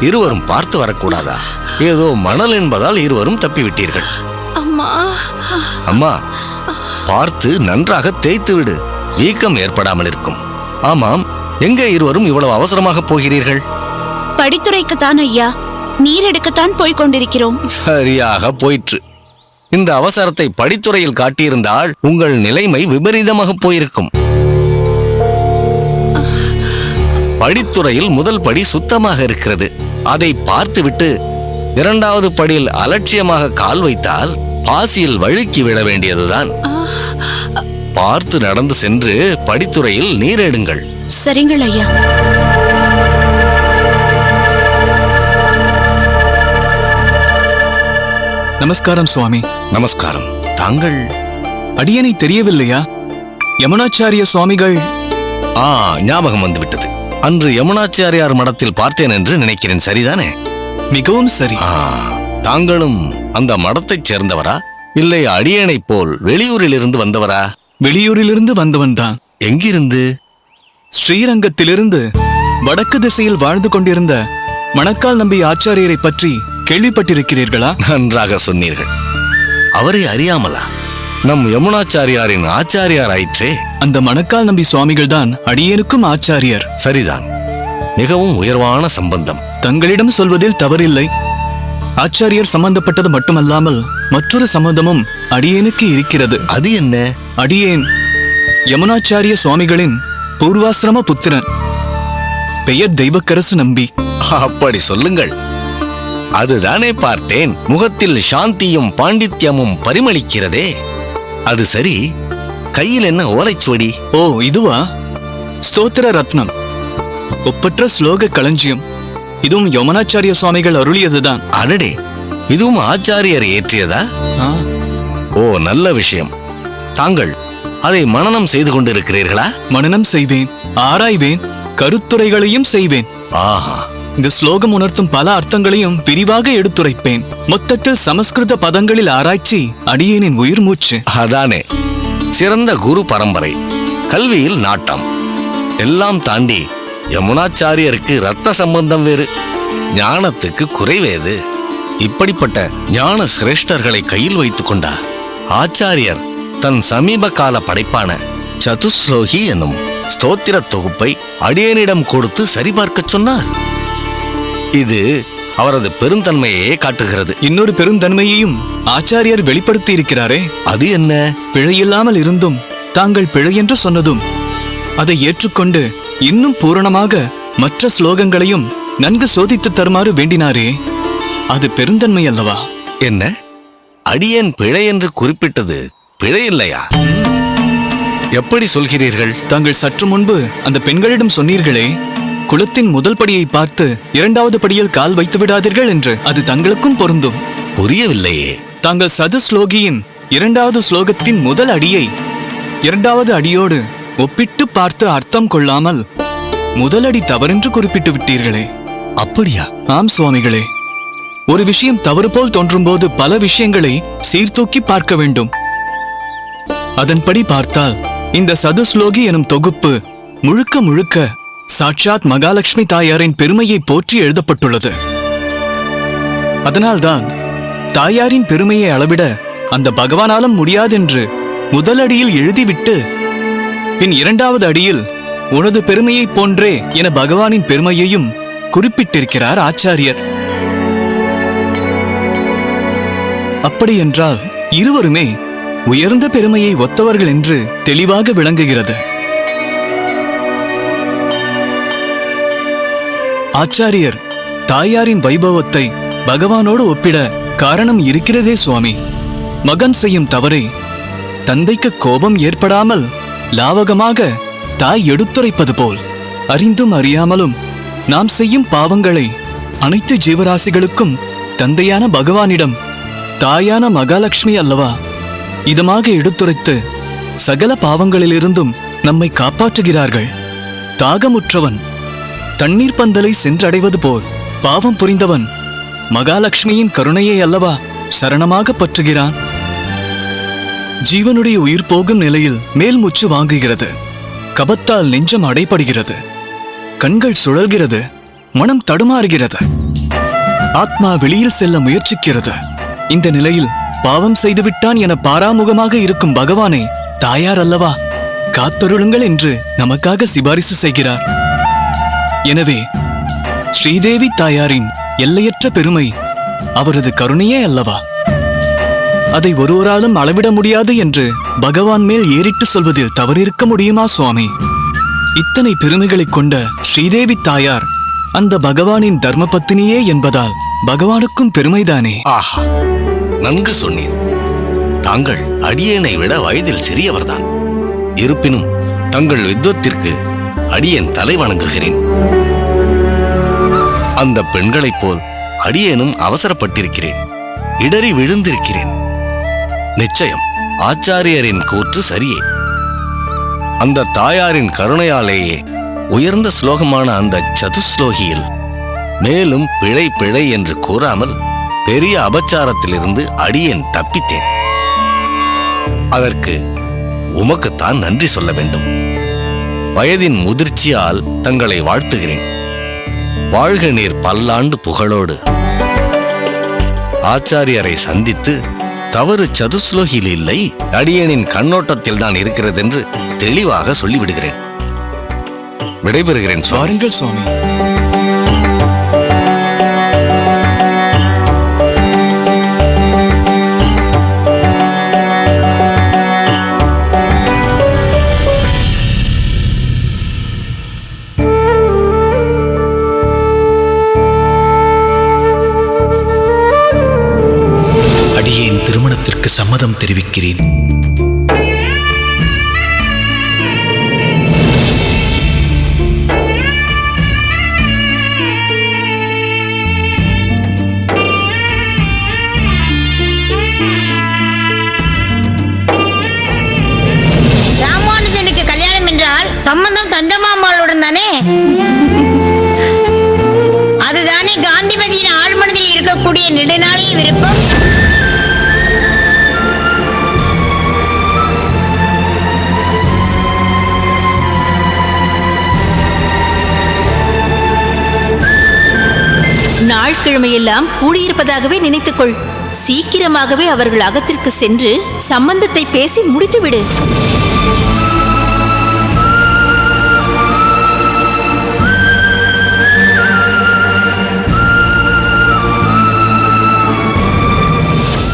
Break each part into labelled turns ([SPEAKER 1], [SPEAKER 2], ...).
[SPEAKER 1] இருவரும் பார்த்து வரக்கூடாதா? ஏதோ மணல் என்பதால் இருவரும் தப்பிவிட்டீர்கள்.
[SPEAKER 2] அம்மா
[SPEAKER 1] அம்மா, பார்த்து நன்றாக தேய்த்து விடு, வீக்கம் ஏற்படாமல் இருக்கும். ஆமாம், எங்கே இருவரும் இவ்வளவு அவசரமாக போகிறீர்கள்?
[SPEAKER 2] படித்துறைக்குத்தான் ஐயா, நீர் எடுக்கத்தான் போய்க் கொண்டிருக்கிறோம்.
[SPEAKER 1] சரியாக போயிற்று. இந்த அவசரத்தை படித்துறையில் காட்டியிருந்தால் உங்கள் நிலைமை விபரீதமாக போயிருக்கும். படித்துறையில் முதல் படி சுத்தமாக இருக்கிறது. அதை பார்த்துவிட்டு இரண்டாவது படியில் அலட்சியமாக கால் வைத்தால் பாசியில் வழுக்கி விட வேண்டியதுதான். பார்த்து நடந்து சென்று படித்துறையில் நீர் எடுங்கள்.
[SPEAKER 2] சரிங்கள் ஐயா.
[SPEAKER 3] நமஸ்காரம் சுவாமி.
[SPEAKER 1] நமஸ்காரம். தாங்கள்?
[SPEAKER 3] அடியனை தெரியவில்லையா? யமுனாச்சாரிய சுவாமிகள்.
[SPEAKER 1] ஞாபகம் வந்துவிட்டது. அன்று யமுனாச்சாரியார் மடத்தில் பார்த்தேன் என்று நினைக்கிறேன். சரிதானே?
[SPEAKER 3] மிகவும் சரி.
[SPEAKER 1] தாங்களும் அந்த மடத்தைச் சேர்ந்தவரா, இல்லை அடியேனைப் போல் வெளியூரில் இருந்து வந்தவரா?
[SPEAKER 3] வெளியூரிலிருந்து வந்தவன்தான்.
[SPEAKER 1] எங்கிருந்து?
[SPEAKER 3] ஸ்ரீரங்கத்திலிருந்து. வடக்கு திசையில் வாழ்ந்து கொண்டிருந்த மணக்கால் நம்பி ஆச்சாரியரை பற்றி கேள்விப்பட்டிருக்கிறீர்களா?
[SPEAKER 1] நன்றாக சொன்னீர்கள். அவரை அறியாமலா? நம் யமுனாச்சாரியாரின் ஆச்சாரியார் ஆயிற்றே.
[SPEAKER 3] அந்த மணக்கால் நம்பி சுவாமிகள் தான் அடியேனுக்கும் ஆச்சாரியர்.
[SPEAKER 1] சரிதான். மிகவும் உயர்வான சம்பந்தம்.
[SPEAKER 3] தங்களிடம் சொல்வதில் தவறில்லை. ஆச்சாரியர் சம்பந்தப்பட்டது மட்டுமல்லாமல் மற்றொரு சம்பந்தமும் அடியேனுக்கு இருக்கிறது.
[SPEAKER 1] அது என்ன?
[SPEAKER 3] அடியேன் யமுனாச்சாரிய சுவாமிகளின் பூர்வாசிரம புத்திரன். பெயர் தெய்வக்கரசு நம்பி.
[SPEAKER 1] அப்படி சொல்லுங்கள். அதுதானே பார்த்தேன். முகத்தில் சாந்தியும் பாண்டித்யமும் பரிமளிக்கிறதே. அது சரி, கையில் என்ன ஓலைச்சுவடி?
[SPEAKER 3] ஓ, இதுவா? ஸ்தோத்திர ரத்னம், ஒப்பற்ற ஸ்லோக களஞ்சியம். இதுவும் யமுனாச்சாரிய சுவாமிகள் அருளியதுதான்.
[SPEAKER 1] அடடே, இதுவும் ஆச்சாரியர் ஏற்றியதா? ஓ, நல்ல விஷயம். தாங்கள் அதை மனனம் செய்து கொண்டிருக்கிறீர்களா?
[SPEAKER 3] மனனம் செய்வேன், ஆராய்வேன், கருத்துரைகளையும் செய்வேன்.
[SPEAKER 1] ஆஹா,
[SPEAKER 3] இந்த ஸ்லோகம் உணர்த்தும் பல அர்த்தங்களையும் விரிவாக எடுத்துரைப்பேன். மொத்தத்தில் சமஸ்கிருத பதங்களில் ஆராய்ச்சி அடியேனின் உயிர் மூச்சு.
[SPEAKER 1] அதானே, சிறந்த குரு பரம்பரை, கல்வியில் நாட்டம், எல்லாம் தாண்டி யமுனாச்சாரியருக்கு ரத்த சம்பந்தம் வேறு, ஞானத்துக்கு குறைவேது. இப்படிப்பட்ட ஞான சிரேஷ்டர்களை கையில் வைத்துக் கொண்டார் ஆச்சாரியர் தன் சமீப கால படைப்பான சதுஸ்லோகி என்னும் ஸ்தோத்திர தொகுப்பை அடியேனிடம் கொடுத்து சரிபார்க்க சொன்னார். இது அவரது பெருந்தன்மையே காட்டுகிறது.
[SPEAKER 3] இன்னொரு பெருந்தன்மையையும் ஆச்சாரியர் வெளிப்படுத்தி இருக்கிறாரே.
[SPEAKER 1] அது என்ன?
[SPEAKER 3] பிழையில்லாமல் இருந்தும் தாங்கள் பிழை என்று சொன்னதும் அதை ஏற்றுக்கொண்டு இன்னும் பூரணமாக மற்ற ஸ்லோகங்களையும் நன்கு சோதித்து தருமாறு வேண்டினாரே. அது பெருந்தன்மை அல்லவா?
[SPEAKER 1] என்ன, அடியேன் பிழை என்று குறிப்பிட்டது பிழை இல்லையா? எப்படி சொல்கிறீர்கள்?
[SPEAKER 3] தாங்கள் சற்று முன்பு அந்த பெண்களிடம் சொன்னீர்களே, குலத்தின் முதல் படியை பார்த்து இரண்டாவது படியில் கால் வைத்து விடாதீர்கள் என்று. அது தங்களுக்கும் பொருந்தும்.
[SPEAKER 1] புரியவில்லையே.
[SPEAKER 3] தாங்கள் சது ஸ்லோகியின் இரண்டாவது ஸ்லோகத்தின் முதல் அடியை இரண்டாவது அடியோடு ஒப்பிட்டு பார்த்து அர்த்தம் கொள்ளாமல் முதலடி தவறென்று குறிப்பிட்டு விட்டீர்களே.
[SPEAKER 1] அப்படியா?
[SPEAKER 3] ஆம் சுவாமிகளே. ஒரு விஷயம் தவறு போல் தோன்றும் போது பல விஷயங்களை சீர்தூக்கி பார்க்க வேண்டும். அதன்படி பார்த்தால் இந்த சதுஸ்லோகி எனும் தொகுப்பு முழுக்க முழுக்க சாட்சாத் மகாலட்சுமி தாயாரின் பெருமையை போற்றி எழுதப்பட்டுள்ளது. அதனால்தான் தாயாரின் பெருமையை அளவிட அந்த பகவானாலும் முடியாதென்று முதல் அடியில் எழுதிவிட்டு பின் இரண்டாவது அடியில் உனது பெருமையை போன்றே என பகவானின் பெருமையையும் குறிப்பிட்டிருக்கிறார் ஆச்சாரியர். அப்படியென்றால் இருவருமே உயர்ந்த பெருமையை ஒத்தவர்கள் என்று தெளிவாக விளங்குகிறது. ஆச்சாரியர் தாயாரின் வைபவத்தை பகவானோடு ஒப்பிட காரணம் இருக்கிறதே சுவாமி. மகன் செய்யும் தவறை தந்தைக்கு கோபம் ஏற்படாமல் லாவகமாக தாய் எடுத்துரைப்பது போல் அறிந்தும் அறியாமலும் நாம் செய்யும் பாவங்களை அனைத்து ஜீவராசிகளுக்கும் தந்தையான பகவானிடம் தாயான மகாலட்சுமி அல்லவா இதமாக எடுத்துரைத்து சகல பாவங்களிலிருந்தும் நம்மை காப்பாற்றுகிறார்கள். தாகமுற்றவன் தண்ணீர் பந்தலை சென்றடைவது போல் பாவம் புரிந்தவன் மகாலட்சுமியின் கருணையை அல்லவா சரணமாக பற்றுகிறான். ஜீவனுடைய உயிர் போகும் நிலையில் மேல் மூச்சு வாங்குகிறது, கபத்தால் நெஞ்சம் அடைபடுகிறது, கண்கள் சுழல்கிறது, மனம் தடுமாறுகிறது. ஆத்மா வெளியில் செல்ல முயற்சிக்கிறது. இந்த நிலையில் பாவம் செய்துவிட்டான் என பாராமுகமாக இருக்கும் பகவானை தாயார் அல்லவா காத்தருளுங்கள் என்று நமக்காக சிபாரிசு செய்கிறார். எனவே ஸ்ரீதேவி தாயாரின் எல்லையற்ற பெருமை அவரது கருணையே அல்லவா? அதை ஒருவராலும் அளவிட முடியாது என்று பகவான் மேல் ஏறிட்டு சொல்வதில் தவறிருக்க முடியுமா சுவாமி? இத்தனை பெருமைகளைக் கொண்ட ஸ்ரீதேவி தாயார் அந்த பகவானின் தர்மபத்தினியே என்பதால் பகவானுக்கும் பெருமைதானே.
[SPEAKER 1] ஆஹா, நன்கு சொன்னீர். தாங்கள் அடியேனை விட வயதில் சிறியவர்தான். இருப்பினும் தங்கள் வித்வத்திற்கு அடியேன் தலை வணங்குகிறேன். அந்த பெண்களைப் போல் அடியேனும் அவசரப்பட்டிருக்கிறேன், இடறி விழுந்திருக்கிறேன். நிச்சயம் ஆச்சாரியரின் கூற்று சரியே. அந்த தாயாரின் கருணையாலேயே உயர்ந்த ஸ்லோகமான அந்த சதுஸ்லோகியில் மேலும் பிழை பிழை என்று கூறாமல் பெரிய அபச்சாரத்திலிருந்து அடியேன் தப்பித்தேன். அதற்கு உமக்குத்தான் நன்றி சொல்ல வேண்டும். வயதின் முதிர்ச்சியால் தங்களை வாழ்த்துகிறேன். வாழ்க நீர் பல்லாண்டு புகழோடு. ஆச்சாரியரை சந்தித்து தவறு சதுஸ்லோகியில் இல்லை, அடியேனின் கண்ணோட்டத்தில் தான் இருக்கிறது என்று தெளிவாக சொல்லிவிடுகிறேன். விடைபெறுகிறேன்.
[SPEAKER 3] வாருங்கள் சுவாமி.
[SPEAKER 4] அடியேன் திருமணத்திற்கு சம்மதம் தெரிவிக்கிறேன்.
[SPEAKER 5] ராமானுஜனுக்கு கல்யாணம் என்றால் சம்பந்தம் தஞ்சமாம்பாளுடன் தானே? அதுதானே காந்திமதியின் ஆழ்மனதில் இருக்கக்கூடிய நெடுநாளைய விருப்பம்.
[SPEAKER 6] நாட்கிழமையெல்லாம் கூடியிருப்பதாகவே நினைத்துக்கொள். சீக்கிரமாகவே அவர்கள் அகத்திற்கு சென்று சம்பந்தத்தை பேசி முடித்துவிடு.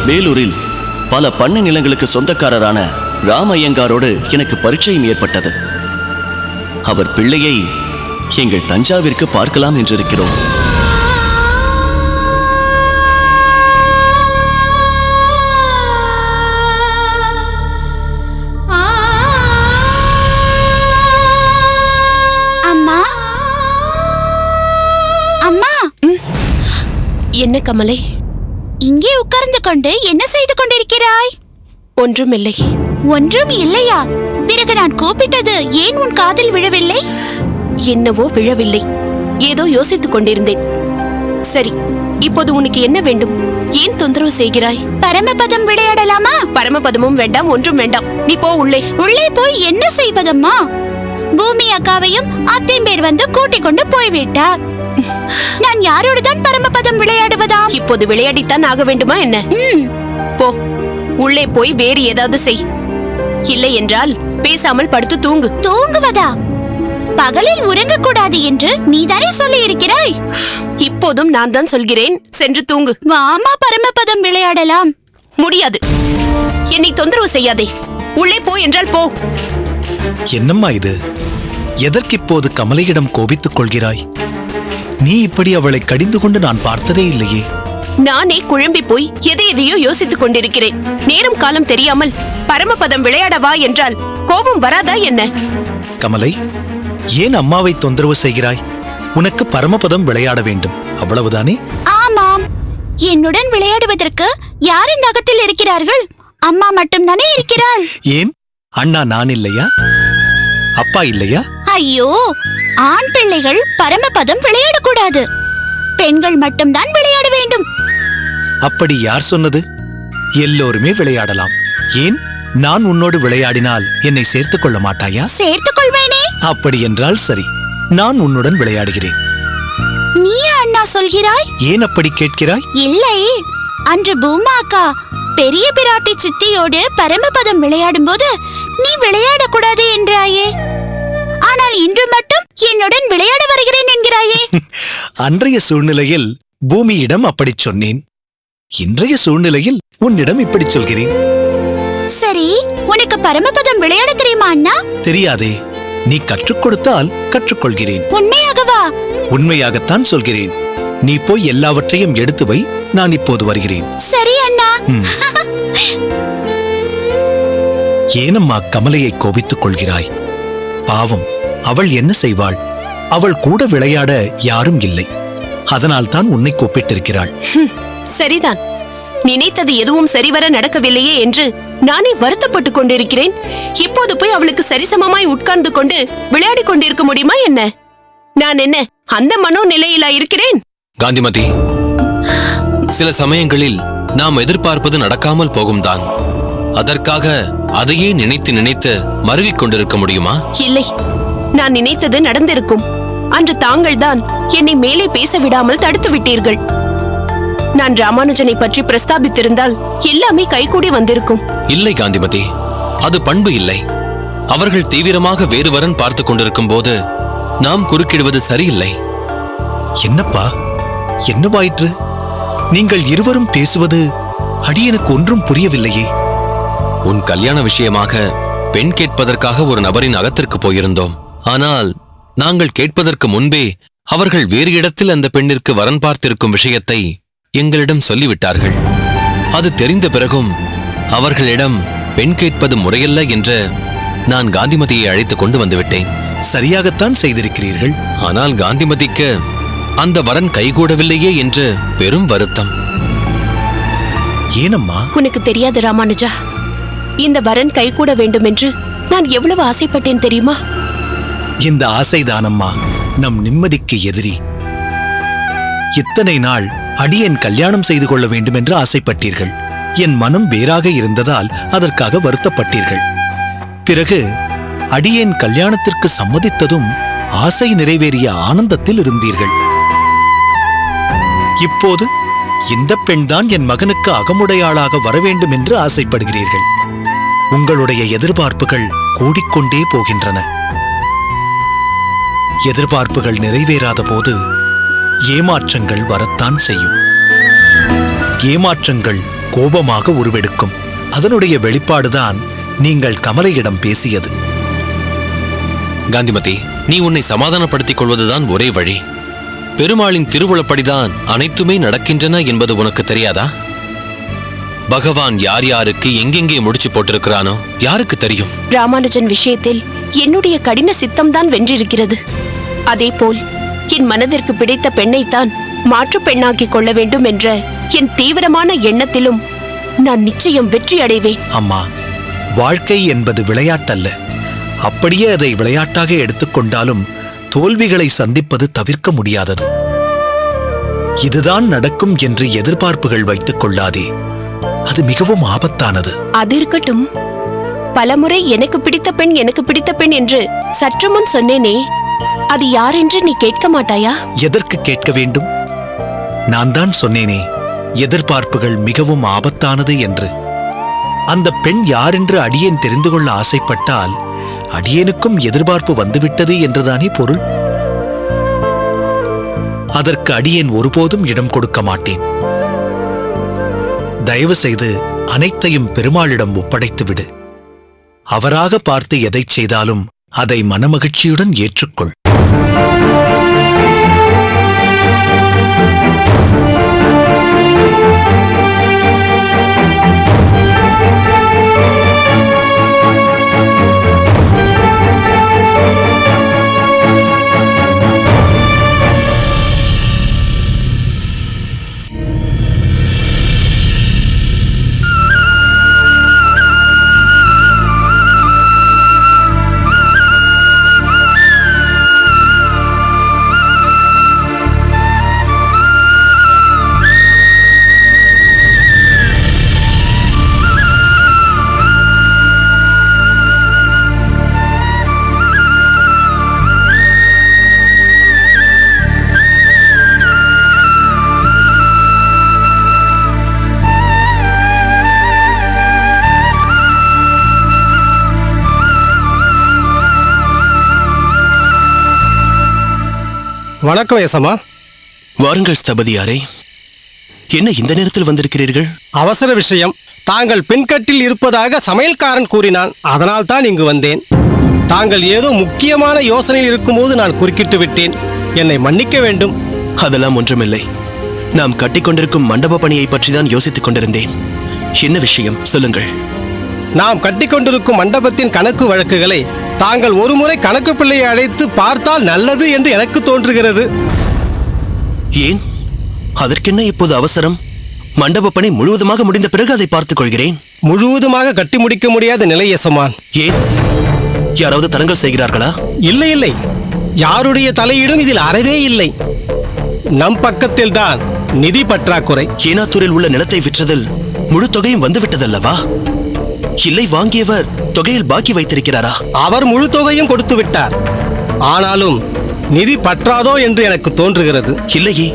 [SPEAKER 7] வேலூரில் பல பண்ணை நிலங்களுக்கு சொந்தக்காரரான ராமையங்காரோடு எனக்கு பரிச்சயம் ஏற்பட்டது. அவர் பிள்ளையை எங்கள் தஞ்சாவிற்கு பார்க்கலாம் என்றிருக்கிறோம்.
[SPEAKER 2] அம்மா, அம்மா.
[SPEAKER 8] என்ன கமலை?
[SPEAKER 2] இங்கே உட்கார்ந்து கொண்டு என்ன செய்து கொண்டிருக்கிறாய்?
[SPEAKER 8] ஒன்றுமில்லை.
[SPEAKER 2] ஒன்றும் இல்லையா? பிறகு நான் கூப்பிட்டது ஏன் உன் காதில் விழவில்லை?
[SPEAKER 8] என்னவோ விழவில்லை, ஏதோ யோசித்துக் கொண்டிருந்தேன். சரி, இப்போது உனக்கு என்ன வேண்டும்? ஏன் தொந்தரவு செய்கிறாய்?
[SPEAKER 2] பரமபதம் விளையாடலாமா?
[SPEAKER 8] பரமபதமும் வேண்டாம், ஒன்றும் வேண்டாம். நீ போ உள்ளே.
[SPEAKER 2] உள்ளே போய் என்ன செய்வதம்மா? பூமி அக்காவையும் அத்தைம்பேர் வந்து கூட்டிக் கொண்டு போய்விட்டார். நான் யாரோடுதான் பரமபதம் விளையாடுவதா?
[SPEAKER 8] இப்போது விளையாடித்தான் ஆக வேண்டுமா என்ன? போ, உள்ளே போய் வேறு ஏதாவது செய். இல்லை என்றால் பேசாமல் படுத்து தூங்கு.
[SPEAKER 2] தூங்குவதா? பகலில் உறங்கக்கூடாது என்று நீதானே சொல்லி இருக்கிறாய்.
[SPEAKER 8] இப்போதும் நான் தான் சொல்கிறேன், சென்று தூங்கு.
[SPEAKER 2] வாமா பரமபதம் விளையாடலாம்.
[SPEAKER 8] முடியாது. என்னை தொந்தரவு செய்யாதே. உள்ளே போ என்றால் போ.
[SPEAKER 4] என்னம்மா இது? எதற்கிப்போது கமலையிடம் கோபித்துக் கொள்கிறாய்? நீ இப்படி அவளை கடிந்து கொண்டு நான் பார்த்ததே இல்லையே.
[SPEAKER 8] நானே குழம்பி போய் எதையோ யோசித்துக் கொண்டிருக்கிறேன். நேரம் காலம் தெரியாமல் பரமபதம் விளையாடவா என்றால் கோபம் வராதா என்ன?
[SPEAKER 4] கமலை, ஏன் அம்மாவை தொந்தரவு செய்கிறாய்? உனக்கு பரமபதம் விளையாட வேண்டும், அவ்வளவுதானே?
[SPEAKER 2] ஆமாம், என்னுடன் விளையாடுவதற்கு யார் இந்த அகத்தில் இருக்கிறார்கள்? அம்மா மட்டும்தானே இருக்கிறாள்.
[SPEAKER 4] ஏன் அண்ணா நான் இல்லையா? அப்பா இல்லையா?
[SPEAKER 2] ஐயோ, ஆண் பிள்ளைகள் பரமபதம் விளையாடக்கூடாது, பெண்கள் மட்டும்தான் விளையாட வேண்டும்.
[SPEAKER 4] அப்படி யார் சொன்னது? எல்லோருமே விளையாடலாம். ஏன் நான் உன்னோடு விளையாடினால் என்னை சேர்த்துக் கொள்ள மாட்டாயா?
[SPEAKER 2] சேர்த்துக் கொள்வேனே.
[SPEAKER 4] அப்படி என்றால் சரி, நான் உன்னுடன் விளையாடுகிறேன்.
[SPEAKER 2] நீ அண்ணா சொல்கிறாய்?
[SPEAKER 4] ஏன் அப்படி கேட்கிறாய்?
[SPEAKER 2] இல்லை, அன்று பூமா அக்கா பெரிய பிராட்டி சித்தியோடு பரமபதம் விளையாடும் போது நீ விளையாடக்கூடாது என்றாயே. ஆனால் இன்று மட்டும் என்னுடன் விளையாட வருகிறேன் என்கிறாயே.
[SPEAKER 4] அன்றைய சூழ்நிலையில் பூமியிடம் அப்படிச் சொன்னேன். இன்றைய சூழ்நிலையில் உன்னிடம் இப்படி சொல்கிறேன்.
[SPEAKER 2] சரி, உனக்கு பரமபதம் விளையாட தெரியுமா அண்ணா?
[SPEAKER 4] தெரியாதே. நீ கற்றுக் கொடுத்தால் கற்றுக்கொள்கிறேன்.
[SPEAKER 2] உண்மையாகவா?
[SPEAKER 4] உண்மையாகத்தான் சொல்கிறேன். நீ போய் எல்லாவற்றையும் எடுத்து வை, நான் இப்போது வருகிறேன்.
[SPEAKER 2] சரி அண்ணா.
[SPEAKER 4] ஏனம்மா கமலையை கோபித்துக் கொள்கிறாய்? பாவம், அவள் என்ன செய்வாள்? அவள் கூட விளையாட யாரும் இல்லை. அதனால் தான் உன்னை கூப்பிட்டிருக்கிறாள்.
[SPEAKER 8] சரிதான். நினைத்தது எதுவும் சரிவர நடக்கவில்லையே என்று நானே வருத்தப்பட்டுக் கொண்டிருக்கிறேன். இப்போது போய் அவளுக்கு சரிசமமாய் உட்கார்ந்து கொண்டு விளையாடிக் கொண்டிருக்க முடியுமா என்ன? நான் என்ன அந்த மனோநிலையிலா இருக்கிறேன்?
[SPEAKER 9] காந்திமதி, சில சமயங்களில் நாம் எதிர்பார்ப்பது நடக்காமல் போகும்தான். அதற்காக அதையே நினைத்து நினைத்து மருகிக் கொண்டிருக்க முடியுமா?
[SPEAKER 8] இல்லை, நான் நினைத்தது நடந்திருக்கும். அன்று தாங்கள்தான் என்னை மேலே பேச விடாமல் தடுத்து விட்டீர்கள். நான் ராமானுஜனை பற்றி பிரஸ்தாபித்திருந்தால் எல்லாமே கைகூடி வந்திருக்கும்.
[SPEAKER 9] இல்லை காந்திமதி, அது பண்பு இல்லை. அவர்கள் தீவிரமாக வேறு வரன் பார்த்துக் கொண்டிருக்கும் போது நாம் குறுக்கிடுவது சரியில்லை.
[SPEAKER 4] என்னப்பா, என்னவாயிற்று? நீங்கள் இருவரும் பேசுவது அடியனுக்கு ஒன்றும் புரியவில்லையே.
[SPEAKER 9] உன் கல்யாண விஷயமாக பெண் கேட்பதற்காக ஒரு நபரின் அகத்திற்கு போயிருந்தோம். ஆனால் நாங்கள் கேட்பதற்கு முன்பே அவர்கள் வேறு இடத்தில் அந்த பெண்ணிற்கு வரன் பார்த்திருக்கும் விஷயத்தை எங்களிடம் சொல்லிவிட்டார்கள். அது தெரிந்த பிறகும் அவர்களிடம் பெண் கேட்பது முறையல்ல என்று நான் காந்திமதியை அழைத்துக் கொண்டு வந்துவிட்டேன்.
[SPEAKER 4] சரியாகத்தான் செய்திருக்கிறீர்கள்.
[SPEAKER 9] ஆனால் காந்திமதிக்கு அந்த வரன் கைகூடவில்லையே என்று பெரும் வருத்தம்.
[SPEAKER 4] ஏனம்மா?
[SPEAKER 8] உனக்கு தெரியாது ராமானுஜா, இந்த வரன் கைகூட வேண்டும் என்று நான் எவ்வளவு ஆசைப்பட்டேன் தெரியுமா?
[SPEAKER 4] இந்த ஆசைதானம்மா நம் நிம்மதிக்கு எதிரி. இத்தனை நாள் அடியேன் கல்யாணம் செய்து கொள்ள வேண்டும் என்று ஆசைப்பட்டீர்கள். என் மனம் வேறாக இருந்ததால் அதற்காக வருத்தப்பட்டீர்கள். பிறகு அடியேன் கல்யாணத்திற்கு சம்மதித்ததும் ஆசை நிறைவேறிய ஆனந்தத்தில் இருந்தீர்கள். இப்போது இந்த பெண்தான் என் மகனுக்கு அகமுடையாளாக வரவேண்டும் என்று ஆசைப்படுகிறீர்கள். உங்களுடைய எதிர்பார்ப்புகள் கூடிக்கொண்டே போகின்றன. எதிர்பார்ப்புகள் நிறைவேறாத போது ஏமாற்றங்கள் வரத்தான் செய்யும். ஏமாற்றங்கள் கோபமாக உருவெடுக்கும். அதனுடைய வெளிப்பாடுதான் நீங்கள் கமலையிடம் பேசியது.
[SPEAKER 9] காந்திமதி, நீ உன்னை சமாதானப்படுத்திக் கொள்வதுதான் ஒரே வழி. பெருமாளின் திருவுளப்படிதான் அனைத்துமே நடக்கின்றன என்பது உனக்கு தெரியாதா? பகவான் யார் யாருக்கு எங்கெங்கே முடிச்சு போட்டிருக்கிறானோ யாருக்கு தெரியும்?
[SPEAKER 8] ராமானுஜன் விஷயத்தில் என்னுடைய கடின சித்தம்தான் வென்றிருக்கிறது. அதேபோல் என் மனதிற்கு பிடித்த பெண்ணைத்தான் மாற்று பெண்ணாக்கிக் கொள்ள வேண்டும் என்ற என் தீவிரமான எண்ணத்திலும் நான் நிச்சயம் வெற்றி அடைவேன்.
[SPEAKER 4] அம்மா, வாழ்க்கை என்பது விளையாட்டல்ல. அப்படியே அதை விளையாட்டாக எடுத்துக்கொண்டாலும் தோல்விகளை சந்திப்பது தவிர்க்க முடியாதது. இதுதான் நடக்கும் என்று எதிர்பார்ப்புகள் வைத்துக் கொள்ளாதே. அது மிகவும் ஆபத்தானது.
[SPEAKER 8] அது இருக்கட்டும். பலமுறை எனக்கு பிடித்த பெண் என்று சற்று முன் சொன்னேனே, அது யார் என்று நீ கேட்க மாட்டாயா?
[SPEAKER 4] எதற்கு கேட்க வேண்டும்? நான் தான் சொன்னேனே, எதிர்பார்ப்புகள் மிகவும் ஆபத்தானது என்று. அந்த பெண் யார் என்று அடியேன் தெரிந்து கொள்ள ஆசைப்பட்டால் அடியேனுக்கும் எதிர்பார்ப்பு வந்துவிட்டது என்றுதானே பொருள். அதற்கு அடியேன் ஒருபோதும் இடம் கொடுக்க மாட்டேன். தயவு செய்து அனைத்தையும் பெருமாளிடம் ஒப்படைத்துவிடு. அவராக பார்த்து எதைச் செய்தாலும் அதை மனமகிழ்ச்சியுடன் ஏற்றுக்கொள்.
[SPEAKER 10] வணக்கம் யசமா.
[SPEAKER 7] வாருங்கள் ஸ்தபதியாரே. என்ன இந்த நேரத்தில் வந்திருக்கிறீர்கள்?
[SPEAKER 10] அவசர விஷயம். தாங்கள் பெண்கட்டில் இருப்பதாக சமையல்காரன் கூறினான். அதனால் தான் இங்கு வந்தேன். தாங்கள் ஏதோ முக்கியமான யோசனையில் இருக்கும்போது நான் குறுக்கிட்டு விட்டேன். என்னை மன்னிக்க வேண்டும்.
[SPEAKER 7] அதெல்லாம் ஒன்றுமில்லை. நாம் கட்டிக்கொண்டிருக்கும் மண்டப பணியை பற்றி தான் யோசித்துக் கொண்டிருந்தேன். என்ன விஷயம் சொல்லுங்கள்.
[SPEAKER 10] நாம் கட்டிக்கொண்டிருக்கும் மண்டபத்தின் கணக்கு வழக்குகளை தாங்கள் ஒருமுறை கணக்கு பிள்ளையை அழைத்து பார்த்தால் நல்லது என்று எனக்கு தோன்றுகிறது.
[SPEAKER 7] ஏன்? அதற்கென்ன இப்போது அவசரம்? மண்டப பணி முழுவதுமாக முடிந்த பிறகு அதை பார்த்துக் கொள்கிறேன்.
[SPEAKER 10] முழுவதுமாக கட்டி முடிக்க முடியாத நிலை யசமான்.
[SPEAKER 7] ஏன்? யாராவது தடங்கல் செய்கிறார்களா?
[SPEAKER 10] இல்லை இல்லை, யாருடைய தலையீடும் இதில் அறவே இல்லை. நம் பக்கத்தில் தான் நிதி பற்றாக்குறை.
[SPEAKER 7] ஏனாத்தூரில் உள்ள நிலத்தை விற்றதில் முழு தொகையும் வந்துவிட்டதல்லவா? இல்லை, வாங்கியவர் தொகையில் பாக்கி வைத்திருக்கிறாரா?
[SPEAKER 10] அவர் முழு தொகையும் கொடுத்து விட்டார். ஆனாலும் நிதி பற்றாதோ என்று எனக்கு தோன்றுகிறது.
[SPEAKER 7] இல்லையே,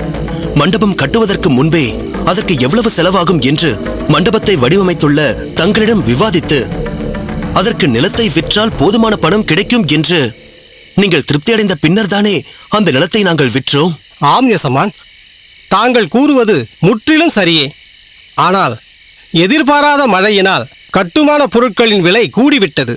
[SPEAKER 7] மண்டபம் கட்டுவதற்கு முன்பே அதற்கு எவ்வளவு செலவாகும் என்று மண்டபத்தை வடிவமைத்துள்ள தங்களிடம் விவாதித்து அதற்கு நிலத்தை விற்றால் போதுமான பணம் கிடைக்கும் என்று நீங்கள் திருப்தி அடைந்த பின்னர் தானே அந்த நிலத்தை நாங்கள் விற்றோம்.
[SPEAKER 10] ஆம் யசமான், தாங்கள் கூறுவது முற்றிலும் சரியே. ஆனால் எதிர்பாராத மழையினால் கட்டுமான பொருட்களின் விலை கூடிவிட்டது.